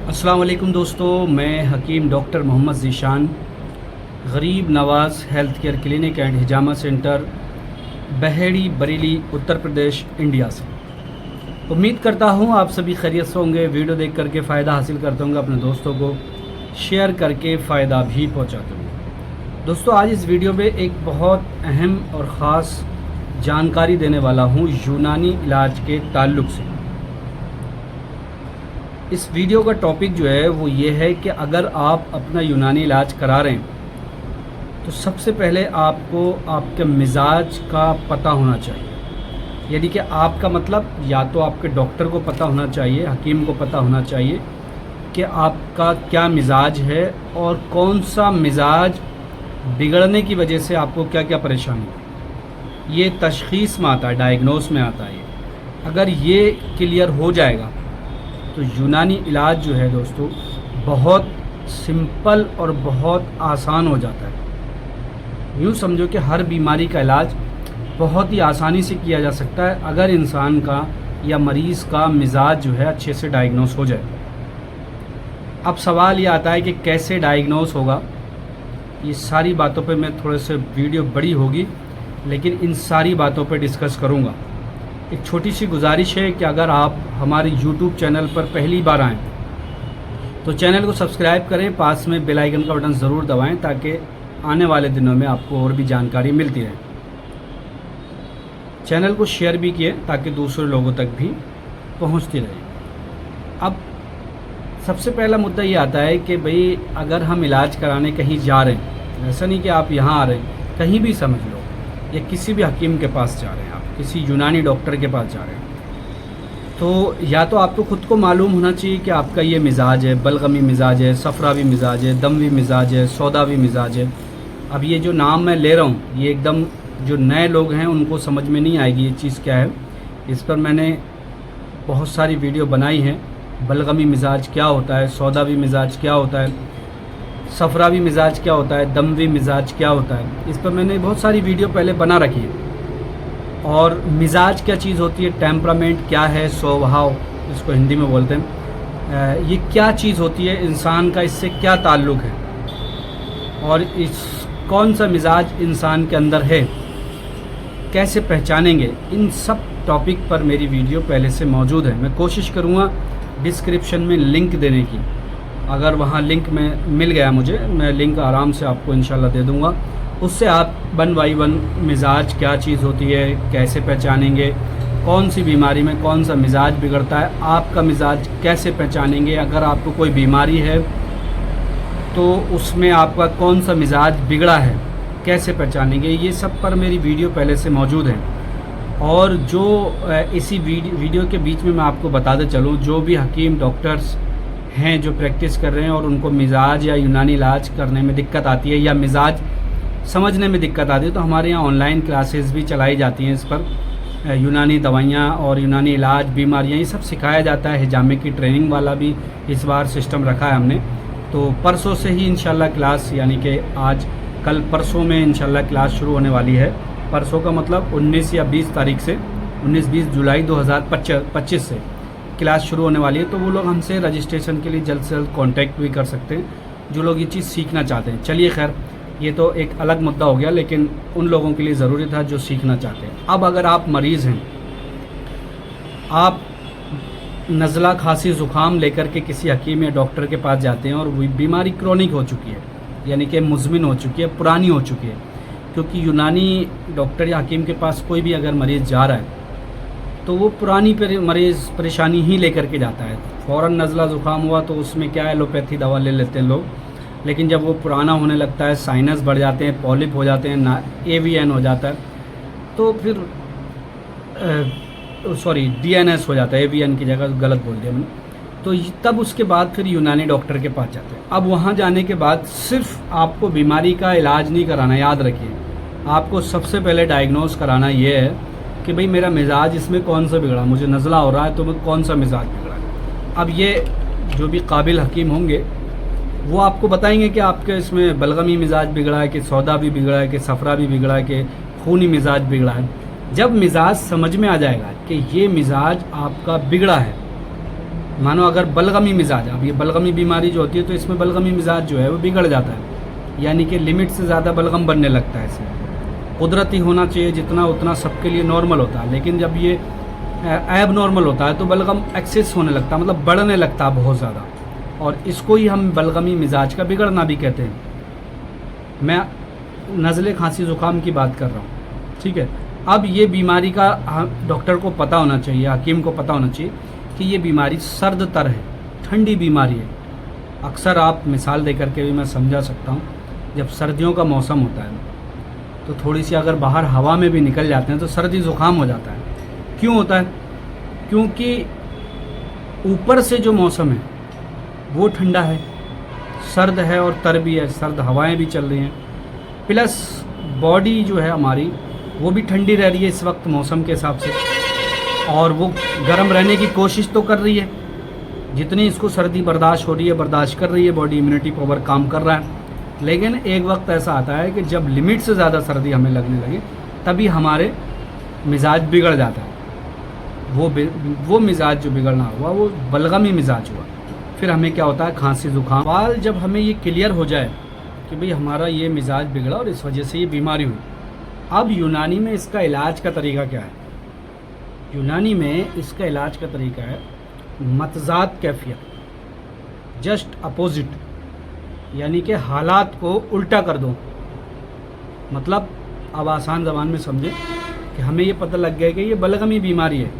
अस्सलाम वालेकुम दोस्तों, मैं हकीम doctor Mohammad Zeeshan Garib Nawaz health care clinic and Hijama centre Baheri Bareilly Uttar Pradesh India से उम्मीद करता हूँ आप सभी खैरियत से होंगे। वीडियो देख करके फ़ायदा हासिल करते होंगे, अपने दोस्तों को शेयर करके फ़ायदा भी पहुँचाते होंगे। दोस्तों, आज इस वीडियो में एक बहुत अहम और ख़ास जानकारी देने वाला हूँ यूनानी इलाज के ताल्लुक़ से। इस वीडियो का टॉपिक जो है वो ये है कि अगर आप अपना यूनानी इलाज करा रहे हैं तो सबसे पहले आपको आपके मिजाज का पता होना चाहिए। यानी कि आपका मतलब या तो आपके डॉक्टर को पता होना चाहिए, हकीम को पता होना चाहिए कि आपका क्या मिजाज है और कौन सा मिजाज बिगड़ने की वजह से आपको क्या क्या परेशानी है। ये तशख़ीस में आता है, डायग्नोस में आता है। अगर ये क्लियर हो जाएगा तो यूनानी इलाज जो है दोस्तों बहुत सिंपल और बहुत आसान हो जाता है। यूँ समझो कि हर बीमारी का इलाज बहुत ही आसानी से किया जा सकता है अगर इंसान का या मरीज़ का मिजाज जो है अच्छे से डायग्नोस हो जाए। अब सवाल ये आता है कि कैसे डायग्नोस होगा। ये सारी बातों पे मैं थोड़े से वीडियो बड़ी होगी लेकिन इन सारी बातों पे डिस्कस करूँगा। एक छोटी सी गुजारिश है कि अगर आप हमारे YouTube चैनल पर पहली बार आएँ तो चैनल को सब्सक्राइब करें, पास में बेल आइकन का बटन ज़रूर दबाएं ताकि आने वाले दिनों में आपको और भी जानकारी मिलती रहे। चैनल को शेयर भी किए ताकि दूसरे लोगों तक भी पहुंचती रहे। अब सबसे पहला मुद्दा ये आता है कि भाई अगर हम इलाज कराने कहीं जा रहे हैं, ऐसा नहीं कि आप यहाँ आ रहे हैं, कहीं भी समझ लो या किसी भी हकीम के पास जा रहे हैं, आप किसी यूनानी डॉक्टर के पास जा रहे हैं, तो या तो आपको ख़ुद को मालूम होना चाहिए कि आपका ये मिजाज है, बलगमी मिजाज है, सफरावी मिजाज है, दमवी मिजाज है, सौदावी मिजाज है। अब ये जो नाम मैं ले रहा हूँ ये एकदम जो नए लोग हैं उनको समझ में नहीं आएगी ये चीज़ क्या है। इस पर मैंने बहुत सारी वीडियो बनाई हैं। बलगमी मिजाज क्या होता है, सौदावी मिजाज क्या होता है, सफरावी मिजाज क्या होता है, दमवी मिजाज क्या होता है, इस पर मैंने बहुत सारी वीडियो पहले बना रखी है। और मिजाज क्या चीज़ होती है, टेम्परामेंट क्या है, स्वभाव इसको हिंदी में बोलते हैं, ये क्या चीज़ होती है, इंसान का इससे क्या ताल्लुक़ है और इस कौन सा मिजाज इंसान के अंदर है, कैसे पहचानेंगे, इन सब टॉपिक पर मेरी वीडियो पहले से मौजूद है। मैं कोशिश करूँगा डिस्क्रिप्शन में लिंक देने की। अगर वहाँ लिंक में मिल गया मुझे, मैं लिंक आराम से आपको इंशाल्लाह दे दूँगा। उससे आप 1 बाई 1 मिजाज क्या चीज़ होती है, कैसे पहचानेंगे, कौन सी बीमारी में कौन सा मिजाज बिगड़ता है, आपका मिजाज कैसे पहचानेंगे, अगर आपको कोई बीमारी है तो उसमें आपका कौन सा मिजाज बिगड़ा है कैसे पहचानेंगे, ये सब पर मेरी वीडियो पहले से मौजूद है। और जो इसी वीडियो के बीच में मैं आपको बताते चलूँ, जो भी हकीम डॉक्टर्स हैं जो प्रैक्टिस कर रहे हैं और उनको मिजाज या यूनानी इलाज करने में दिक्कत आती है या मिजाज समझने में दिक्कत आती है, तो हमारे यहाँ ऑनलाइन क्लासेस भी चलाई जाती हैं। इस पर यूनानी दवाइयाँ और यूनानी इलाज, बीमारियाँ, ये सब सिखाया जाता है। हिजामे की ट्रेनिंग वाला भी इस बार सिस्टम रखा है हमने। तो परसों से ही इंशाल्लाह क्लास, यानी कि आज कल परसों में इंशाल्लाह क्लास शुरू होने वाली है। परसों का मतलब 19 या 20 तारीख से, 19-20 जुलाई 2025 से क्लास शुरू होने वाली है। तो वो लोग हमसे रजिस्ट्रेशन के लिए जल्द से जल्द कॉन्टैक्ट भी कर सकते हैं जो लोग ये चीज़ सीखना चाहते हैं। चलिए खैर, ये तो एक अलग मुद्दा हो गया, लेकिन उन लोगों के लिए ज़रूरी था जो सीखना चाहते हैं। अब अगर आप मरीज़ हैं, आप नज़ला, खांसी, ज़ुकाम लेकर के किसी हकीम या डॉक्टर के पास जाते हैं और वो बीमारी क्रोनिक हो चुकी है, यानी कि मुज़मिन हो चुकी है, पुरानी हो चुकी है। क्योंकि यूनानी डॉक्टर या हकीम के पास कोई भी अगर मरीज़ जा रहा है तो वो पुरानी मरीज़ परेशानी ही लेकर के जाता है। फ़ौरन नज़ला ज़ुकाम हुआ तो उसमें क्या, एलोपैथी दवा ले लेते हैं लोग, लेकिन जब वो पुराना होने लगता है, साइनस बढ़ जाते हैं, पॉलिप हो जाते हैं, ना AVN हो जाता है, तो फिर DNS हो जाता है, AVN की जगह गलत बोल दिया मैंने, तो तब उसके बाद फिर यूनानी डॉक्टर के पास जाते हैं। अब वहाँ जाने के बाद सिर्फ आपको बीमारी का इलाज नहीं कराना, याद रखिए, आपको सबसे पहले डायग्नोस कराना ये है कि भाई मेरा मिजाज इसमें कौन सा बिगड़ा, मुझे नज़ला हो रहा है तो मैं कौन सा मिजाज बिगड़ा है। अब ये जो भी काबिल हकीम होंगे वो आपको बताएंगे कि आपके इसमें बलगमी मिजाज बिगड़ा है, कि सौदा भी बिगड़ा है, कि सफरा भी बिगड़ा है, कि खूनी मिजाज बिगड़ा है। जब मिजाज समझ में आ जाएगा कि ये मिजाज आपका बिगड़ा है मानो अगर बलगमी मिजाज, अब ये बलगमी बीमारी जो होती है तो इसमें बलगमी मिजाज जो है वो बिगड़ जाता है, यानी कि लिमिट से ज़्यादा बलगम बनने लगता है। इसमें कुदरती होना चाहिए जितना उतना सबके लिए नॉर्मल होता है, लेकिन जब ये ऐब नॉर्मल होता है तो बलगम एक्सेस होने लगता है, मतलब बढ़ने लगता है बहुत ज़्यादा, और इसको ही हम बलगमी मिजाज का बिगड़ना भी कहते हैं। मैं नज़ले खांसी ज़ुकाम की बात कर रहा हूँ, ठीक है। अब ये बीमारी का डॉक्टर को पता होना चाहिए, हकीम को पता होना चाहिए कि ये बीमारी सर्द तर है, ठंडी बीमारी है। अक्सर आप मिसाल दे करके भी मैं समझा सकता हूँ, जब सर्दियों का मौसम होता है तो थोड़ी सी अगर बाहर हवा में भी निकल जाते हैं तो सर्दी ज़ुकाम हो जाता है। क्यों होता है? क्योंकि ऊपर से जो मौसम है वो ठंडा है, सर्द है और तर भी है, सर्द हवाएं भी चल रही हैं, प्लस बॉडी जो है हमारी वो भी ठंडी रह रही है इस वक्त मौसम के हिसाब से, और वो गर्म रहने की कोशिश तो कर रही है। जितनी इसको सर्दी बर्दाश्त हो रही है बर्दाश्त कर रही है, बॉडी इम्यूनिटी पावर काम कर रहा है। लेकिन एक वक्त ऐसा आता है कि जब लिमिट से ज़्यादा सर्दी हमें लगने लगे तभी हमारे मिजाज बिगड़ जाता है। वो मिजाज जो बिगड़ना हुआ वो बलगमी मिजाज हुआ। फिर हमें क्या होता है, खांसी ज़ुकाम। सवाल जब हमें ये क्लियर हो जाए कि भाई हमारा ये मिजाज बिगड़ा और इस वजह से ये बीमारी हुई, अब यूनानी में इसका इलाज का तरीका क्या है? यूनानी में इसका इलाज का तरीका है मतजाद कैफियत, जस्ट अपोजिट, यानी कि हालात को उल्टा कर दो। मतलब अब आसान ज़बान में समझें कि हमें ये पता लग गया कि ये बलगमी बीमारी है,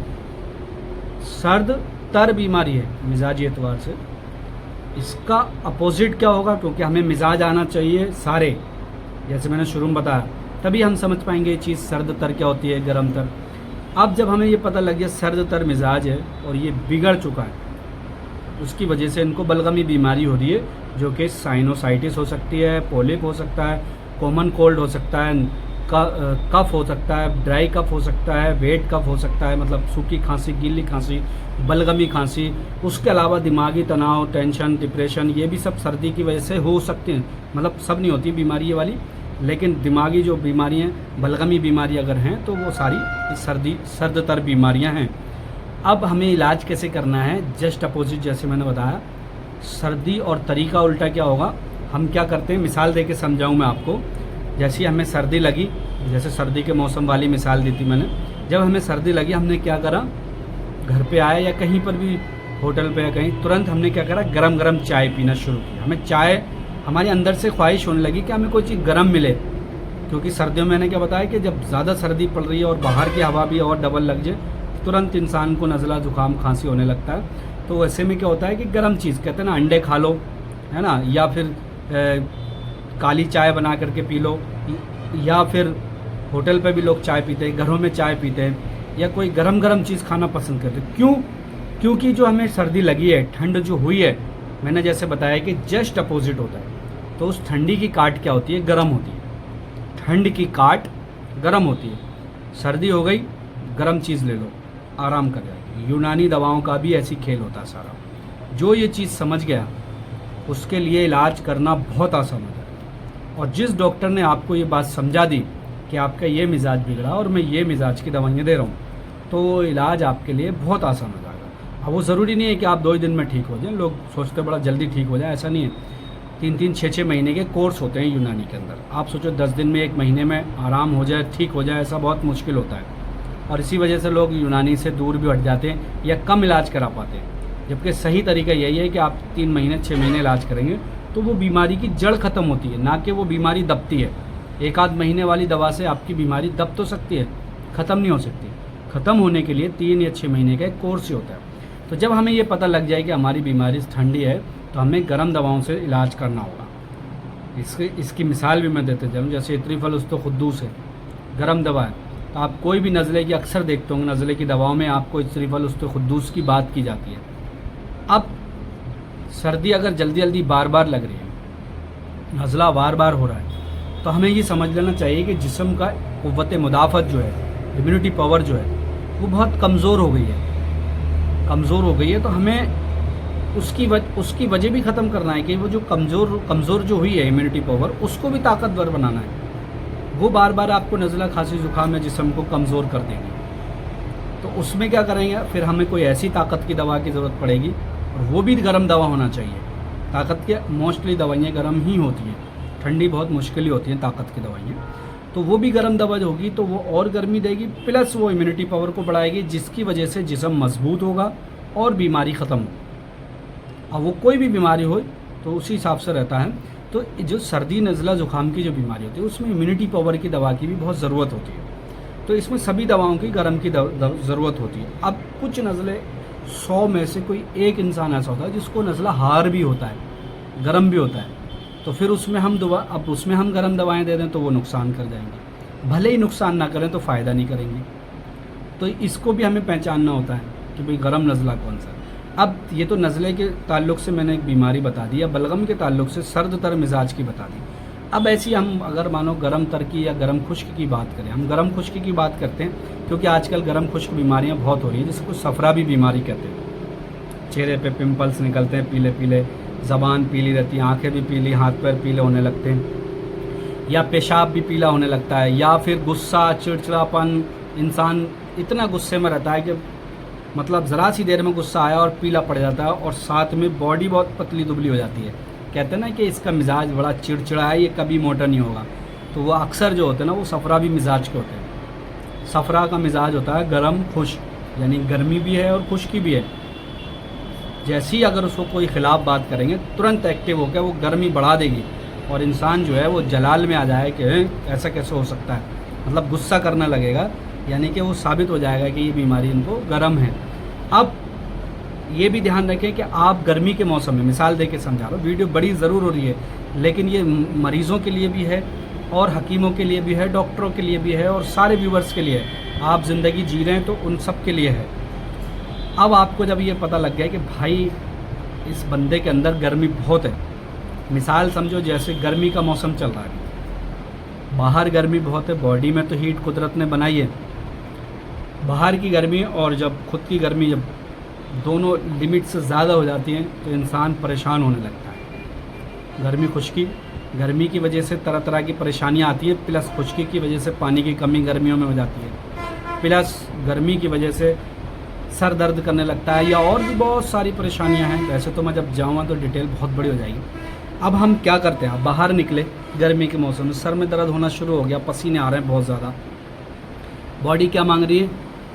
सर्द तर बीमारी है मिजाजी एतबार से। इसका अपोजिट क्या होगा? क्योंकि हमें मिजाज आना चाहिए सारे, जैसे मैंने शुरू में बताया, तभी हम समझ पाएंगे ये चीज़ सर्द तर क्या होती है, गर्म तर। अब जब हमें ये पता लग गया सर्द तर मिजाज है और ये बिगड़ चुका है, उसकी वजह से इनको बलगमी बीमारी हो रही है, जो कि साइनोसाइटिस हो सकती है, पोलिप हो सकता है, कॉमन कोल्ड हो सकता है, कफ हो सकता है, ड्राई कफ हो सकता है, वेट कफ हो सकता है, मतलब सूखी खांसी, गीली खांसी, बलगमी खांसी। उसके अलावा दिमागी तनाव, टेंशन, डिप्रेशन, ये भी सब सर्दी की वजह से हो सकते हैं। मतलब सब नहीं होती बीमारी ये वाली, लेकिन दिमागी जो बीमारियाँ, बलगमी बीमारी अगर हैं तो वो सारी सर्द तर बीमारियाँ हैं। अब हमें इलाज कैसे करना है? जस्ट अपोजिट, जैसे मैंने बताया, सर्दी और तरीका उल्टा क्या होगा। हम क्या करते हैं, मिसाल दे के समझाऊँ मैं आपको। जैसे हमें सर्दी लगी, जैसे सर्दी के मौसम वाली मिसाल दी थी मैंने, जब हमें सर्दी लगी हमने क्या करा, घर पे आए या कहीं पर भी होटल पे या कहीं, तुरंत हमने क्या करा, गरम गरम चाय पीना शुरू किया। हमें चाय, हमारे अंदर से ख्वाहिश होने लगी कि हमें कोई चीज़ गर्म मिले, क्योंकि सर्दियों में मैंने क्या बताया कि जब ज़्यादा सर्दी पड़ रही है और बाहर की हवा भी और डबल लग जाए, तुरंत इंसान को नज़ला ज़ुकाम खांसी होने लगता है। तो ऐसे में क्या होता है कि गर्म चीज़, कहते हैं ना, अंडे खा लो, है ना, या फिर काली चाय बना करके पी लो, या फिर होटल पे भी लोग चाय पीते हैं, घरों में चाय पीते हैं, या कोई गरम गरम चीज़ खाना पसंद करते हैं। क्यों? क्योंकि जो हमें सर्दी लगी है, ठंड जो हुई है, मैंने जैसे बताया कि जस्ट अपोजिट होता है। तो उस ठंडी की काट क्या होती है? गर्म होती है। ठंड की काट गर्म होती है। सर्दी हो गई, गर्म चीज़ ले लो, आराम कर जाएगी। यूनानी दवाओं का भी ऐसी खेल होता है सारा। जो ये चीज़ समझ गया उसके लिए इलाज करना बहुत आसान होता है। और जिस डॉक्टर ने आपको ये बात समझा दी कि आपका ये मिजाज बिगड़ा और मैं ये मिजाज की दवाइयाँ दे रहा हूँ, तो इलाज आपके लिए बहुत आसान हो जाएगा। अब वो ज़रूरी नहीं है कि आप 2 ही दिन में ठीक हो जाएं। लोग सोचते बड़ा जल्दी ठीक हो जाए, ऐसा नहीं है। 3-3, 6-6 महीने के कोर्स होते हैं यूनानी के अंदर। आप सोचो 10 दिन में, 1 महीने में आराम हो जाए, ठीक हो जाए, ऐसा बहुत मुश्किल होता है। और इसी वजह से लोग यूनानी से दूर भी हट जाते हैं या कम इलाज करा पाते हैं। जबकि सही तरीका यही है कि आप 3 महीने, 6 महीने इलाज करेंगे तो वो बीमारी की जड़ ख़त्म होती है, ना कि वो बीमारी दबती है। 1-आध महीने वाली दवा से आपकी बीमारी दब तो सकती है, ख़त्म नहीं हो सकती। ख़त्म होने के लिए 3 या 6 महीने का एक कोर्स ही होता है। तो जब हमें ये पता लग जाए कि हमारी बीमारी ठंडी है तो हमें गर्म दवाओं से इलाज करना होगा। इसकी मिसाल भी मैं देते चलूँ, जैसे इत्रिफल उस्तो खुद्दूस है, गर्म दवा है। तो आप कोई भी नज़ले की, अक्सर देखते होंगे नज़ले की दवाओं में आपको इत्रिफल उस्तो खुद्दूस की बात की जाती है। अब सर्दी अगर जल्दी जल्दी बार बार लग रही है, नज़ला बार बार हो रहा है, तो हमें ये समझ लेना चाहिए कि जिस्म का क़ुव्वत मुदाफ़त जो है, इम्यूनिटी पावर जो है, वो बहुत कमज़ोर हो गई है। कमज़ोर हो गई है तो हमें उसकी वजह भी ख़त्म करना है कि वो जो कमज़ोर जो हुई है इम्यूनिटी पावर, उसको भी ताकतवर बनाना है। वो बार बार आपको नज़ला, खांसी, ज़ुकाम में जिस्म को कमज़ोर कर देंगे। तो उसमें क्या करेंगे, फिर हमें कोई ऐसी ताकत की दवा की ज़रूरत पड़ेगी और वो भी गर्म दवा होना चाहिए। ताकत के मोस्टली दवाइयाँ गर्म ही होती हैं, ठंडी बहुत मुश्किल ही होती हैं ताकत की दवाइयाँ। तो वो भी गर्म दवा जो होगी तो वो और गर्मी देगी, प्लस वो इम्यूनिटी पावर को बढ़ाएगी, जिसकी वजह से जिस्म मजबूत होगा और बीमारी ख़त्म हो। अब वो कोई भी बीमारी हो तो उसी हिसाब से रहता है। तो जो सर्दी नज़ला ज़ुकाम की जो बीमारी होती है उसमें इम्यूनिटी पावर की दवा की भी बहुत ज़रूरत होती है। तो इसमें सभी दवाओं की गर्म की ज़रूरत होती है। अब कुछ नज़लें 100 में से कोई एक इंसान ऐसा होता है जिसको नज़ला हार भी होता है, गर्म भी होता है, तो फिर उसमें हम गर्म दवाएं दे दें तो वो नुकसान कर जाएंगी। भले ही नुकसान ना करें तो फ़ायदा नहीं करेंगी। तो इसको भी हमें पहचानना होता है कि भाई गर्म नज़ला कौन सा है। अब ये तो नज़ले के ताल्लुक़ से मैंने एक बीमारी बता दी, या बलगम के ताल्लुक़ से सर्द तर मिजाज की बता दी। अब ऐसी हम अगर मानो गर्म तर की या गर्म खुश्क की बात करें, हम गर्म खुश्क की बात करते हैं क्योंकि आजकल गर्म खुश्क बीमारियां बहुत हो रही हैं, जिसको सफरा भी बीमारी कहते हैं। चेहरे पे पिंपल्स निकलते हैं पीले पीले, ज़बान पीली रहती है, आंखें भी पीली, हाथ पैर पीले होने लगते हैं, या पेशाब भी पीला होने लगता है, या फिर गुस्सा, चिड़चिड़ापन, इंसान इतना गुस्से में रहता है कि मतलब ज़रा सी देर में गुस्सा आया और पीला पड़ जाता है, और साथ में बॉडी बहुत पतली दुबली हो जाती है। कहते हैं ना कि इसका मिजाज बड़ा चिड़चिड़ा है, ये कभी मोटा नहीं होगा। तो वो अक्सर जो होते हैं ना वो सफरा भी मिजाज के होते हैं। सफरा का मिजाज होता है गर्म खुश्क, यानी गर्मी भी है और खुश्की भी है। जैसी अगर उसको कोई ख़िलाफ़ बात करेंगे तुरंत एक्टिव होकर वो गर्मी बढ़ा देगी और इंसान जो है वो जलाल में आ जाए कि ऐसा कैसे हो सकता है, मतलब गुस्सा करने लगेगा, यानी कि वो साबित हो जाएगा कि ये बीमारी इनको गर्म है। अब ये भी ध्यान रखें कि आप गर्मी के मौसम में, मिसाल दे के समझा रहा हूँ, वीडियो बड़ी ज़रूर हो रही है लेकिन ये मरीज़ों के लिए भी है और हकीमों के लिए भी है, डॉक्टरों के लिए भी है और सारे व्यूवर्स के लिए है। आप ज़िंदगी जी रहे हैं तो उन सब के लिए है। अब आपको जब ये पता लग गया कि भाई इस बंदे के अंदर गर्मी बहुत है, मिसाल समझो जैसे गर्मी का मौसम चल रहा है, बाहर गर्मी बहुत है, बॉडी में तो हीट कुदरत ने बनाई है, बाहर की गर्मी और जब खुद की गर्मी जब दोनों लिमिट से ज़्यादा हो जाती हैं तो इंसान परेशान होने लगता है। गर्मी खुश्की, गर्मी की वजह से तरह तरह की परेशानियां आती हैं, प्लस खुश्की की वजह से पानी की कमी गर्मियों में हो जाती है, प्लस गर्मी की वजह से सर दर्द करने लगता है, या और भी बहुत सारी परेशानियां हैं। वैसे तो मैं जब जाऊँगा तो डिटेल बहुत बड़ी हो जाएगी। अब हम क्या करते हैं, बाहर निकले गर्मी के मौसम में, सर में दर्द होना शुरू हो गया, पसीने आ रहे हैं बहुत ज़्यादा, बॉडी क्या मांग रही है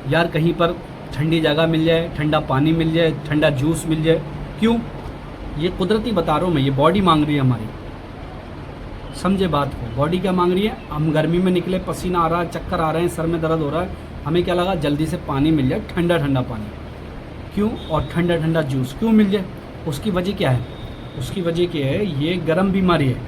यार, कहीं पर ठंडी जगह मिल जाए, ठंडा पानी मिल जाए, ठंडा जूस मिल जाए। क्यों? ये कुदरती बता रहा हूँ मैं, ये बॉडी मांग रही है हमारी। समझे बात को, बॉडी क्या मांग रही है, हम गर्मी में निकले, पसीना आ रहा है, चक्कर आ रहे हैं, सर में दर्द हो रहा है, हमें क्या लगा जल्दी से पानी मिल जाए, ठंडा ठंडा पानी। क्यों? और ठंडा ठंडा जूस क्यों मिल जाए? उसकी वजह क्या है? उसकी वजह क्या है, ये गर्म बीमारी है।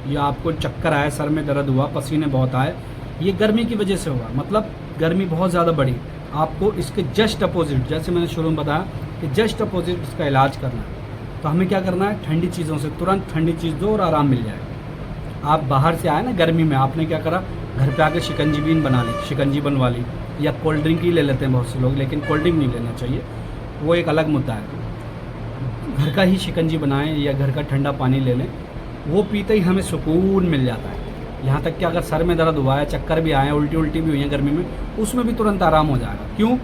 ये आपको चक्कर आया, सर में दर्द हुआ, पसीने बहुत आए, ये गर्मी की वजह से होगा, मतलब गर्मी बहुत ज़्यादा बढ़ी। आपको इसके जस्ट अपोजिट, जैसे मैंने शुरू में बताया कि जस्ट अपोजिट इसका इलाज करना है। तो हमें क्या करना है, ठंडी चीज़ों से तुरंत ठंडी चीज़ दो और आराम मिल जाए। आप बाहर से आए ना गर्मी में, आपने क्या करा, घर पे आके शिकंजी बना ली, शिकंजी बनवा ली, या कोल्ड ड्रिंक ही ले लेते हैं बहुत से लोग, लेकिन कोल्ड ड्रिंक नहीं लेना चाहिए, वो एक अलग मुद्दा है। घर का ही शिकंजी बनाएं या घर का ठंडा पानी ले लें, वो पीते ही हमें सुकून मिल जाता है। यहाँ तक कि अगर सर में दर्द हुआ है, चक्कर भी आए हैं, उल्टी भी हुई है गर्मी में, उसमें भी तुरंत आराम हो जाएगा। क्यों?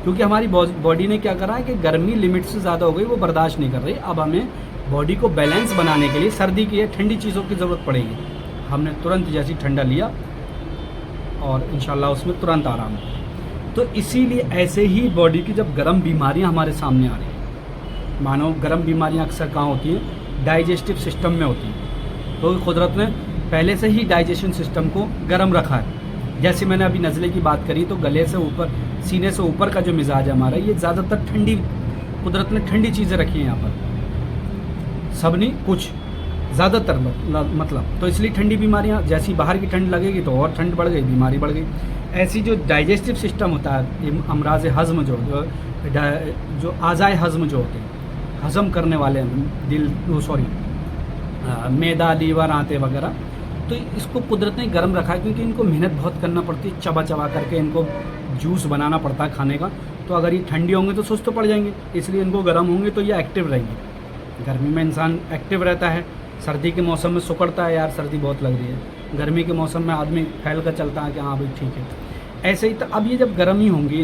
क्योंकि हमारी बॉडी ने क्या करा है कि गर्मी लिमिट से ज़्यादा हो गई, वो बर्दाश्त नहीं कर रही। अब हमें बॉडी को बैलेंस बनाने के लिए सर्दी की ठंडी चीज़ों की ज़रूरत पड़ेगी। हमने तुरंत जैसी ठंडा लिया और इंशाल्लाह उसमें तुरंत आराम हो। तो इसीलिए ऐसे ही बॉडी की जब गर्म बीमारियाँ हमारे सामने आ रही हैं, मानो गर्म बीमारियाँ अक्सर कहाँ होती हैं, डाइजेस्टिव सिस्टम में होती हैं। तो कुदरत ने पहले से ही डाइजेशन सिस्टम को गर्म रखा है। जैसे मैंने अभी नज़ले की बात करी, तो गले से ऊपर, सीने से ऊपर का जो मिजाज है हमारा, ये ज़्यादातर ठंडी, कुदरत ने ठंडी चीज़ें रखी हैं यहाँ पर, सब नहीं कुछ, ज़्यादातर मतलब। तो इसलिए ठंडी बीमारियाँ, जैसी बाहर की ठंड लगेगी तो और ठंड बढ़ गई, बीमारी बढ़ गई। ऐसी जो डाइजेस्टिव सिस्टम होता है, अमराज हज़म जो आज़ाए हज़म जो होते हैं, हज़म करने वाले दिल, मैदा, लीवर, आंतें वगैरह, तो इसको कुदरत ने गर्म रखा है क्योंकि इनको मेहनत बहुत करना पड़ती है, चबा चबा करके इनको जूस बनाना पड़ता है खाने का। तो अगर ये ठंडी होंगे तो सुस्त पड़ जाएंगे, इसलिए इनको गर्म होंगे तो ये एक्टिव रहेंगे। गर्मी में इंसान एक्टिव रहता है, सर्दी के मौसम में सुकड़ता है, यार सर्दी बहुत लग रही है। गर्मी के मौसम में आदमी फैल कर चलता है कि हाँ भाई ठीक है। ऐसे ही तो अब ये जब गर्म ही होंगी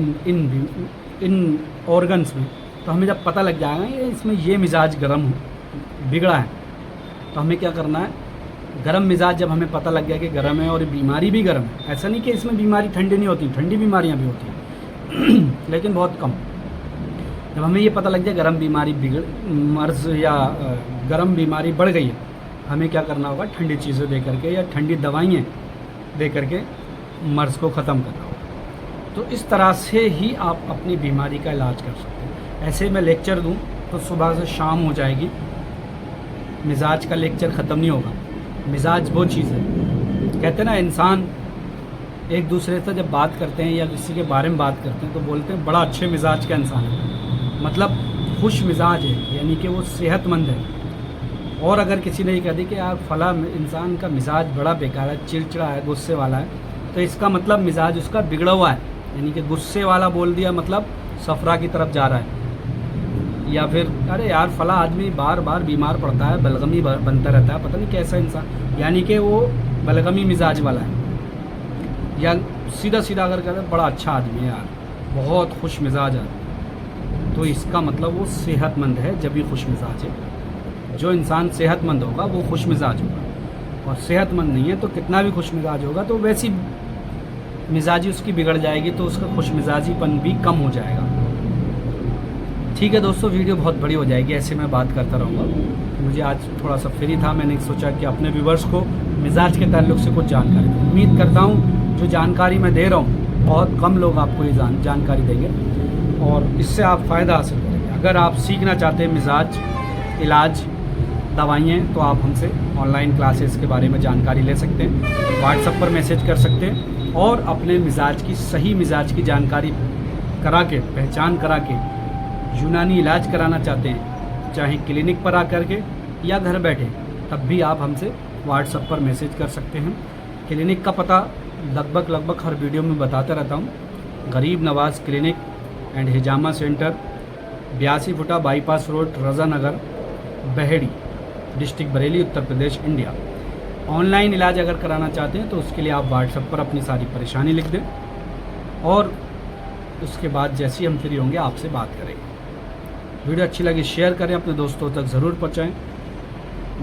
इन ऑर्गन्स में, तो हमें जब पता लग जाएगा ये इसमें ये मिजाज गर्म बिगड़ा है, तो हमें क्या करना है, गर्म मिजाज जब हमें पता लग गया कि गर्म है और ये बीमारी भी गर्म है, ऐसा नहीं कि इसमें बीमारी ठंडी नहीं होती, ठंडी बीमारियां भी होती हैं लेकिन बहुत कम। जब हमें ये पता लग जाए गर्म बीमारी मर्ज या गर्म बीमारी बढ़ गई है, हमें क्या करना होगा, ठंडी चीज़ें दे करके या ठंडी दवाइयाँ दे करके मर्ज़ को ख़त्म करना होगा। तो इस तरह से ही आप अपनी बीमारी का इलाज कर सकते हैं। ऐसे मैं लेक्चर दूं तो सुबह से शाम हो जाएगी, मिजाज का लेक्चर ख़त्म नहीं होगा। मिजाज वो चीज़ है, कहते हैं ना, इंसान एक दूसरे से जब बात करते हैं या किसी के बारे में बात करते हैं तो बोलते हैं बड़ा अच्छे मिजाज का इंसान है, मतलब खुश मिजाज है, यानी कि वो सेहतमंद है। और अगर किसी ने ये कह दी कि यार फला इंसान का मिजाज बड़ा बेकार है, चिड़चिड़ा है, गुस्से वाला है, तो इसका मतलब मिजाज उसका बिगड़ा हुआ है, यानी कि गुस्से वाला बोल दिया मतलब सफरा की तरफ जा रहा है। या फिर अरे यार फला आदमी बार बार बीमार पड़ता है, बलगमी बनता रहता है, पता नहीं कैसा इंसान, यानी कि वो बलगमी मिजाज वाला है। या सीधा सीधा अगर कहते बड़ा अच्छा आदमी है यार, बहुत खुश मिजाज है, तो इसका मतलब वो सेहतमंद है, जब भी खुश मिजाज है। जो इंसान सेहतमंद होगा वो खुश मिजाज होगा, और सेहतमंद नहीं है तो कितना भी खुश मिजाज होगा तो वैसी मिजाजी उसकी बिगड़ जाएगी, तो उसका खुश मिजाजीपन भी कम हो जाएगा। ठीक है दोस्तों, वीडियो बहुत बड़ी हो जाएगी, ऐसे मैं बात करता रहूँगा। मुझे आज थोड़ा सा फ्री था, मैंने सोचा कि अपने व्यूवर्स को मिजाज के ताल्लुक से कुछ जानकारी दूँ। उम्मीद करता हूँ जो जानकारी मैं दे रहा हूँ बहुत कम लोग आपको ये जानकारी देंगे और इससे आप फ़ायदा हासिल करेंगे। अगर आप सीखना चाहते हैं मिजाज इलाज दवाइयाँ, तो आप हमसे ऑनलाइन क्लासेस के बारे में जानकारी ले सकते हैं, व्हाट्सएप पर मैसेज कर सकते हैं और अपने मिजाज की सही मिजाज की जानकारी करा के, पहचान करा के यूनानी इलाज कराना चाहते हैं, चाहे क्लिनिक पर आकर के या घर बैठे, तब भी आप हमसे व्हाट्सएप पर मैसेज कर सकते हैं। क्लिनिक का पता लगभग हर वीडियो में बताता रहता हूँ। गरीब नवाज़ क्लिनिक एंड हिजामा सेंटर, 82 फुटा बाईपास रोड, रज़ा नगर, Baheri, district Bareilly, Uttar Pradesh, India. Online इलाज अगर कराना चाहते हैं तो उसके लिए आप व्हाट्सएप पर अपनी सारी परेशानी लिख दें और उसके बाद जैसे ही हम फ्री होंगे आपसे बात करेंगे। वीडियो अच्छी लगी शेयर करें, अपने दोस्तों तक ज़रूर पहुँचाएँ।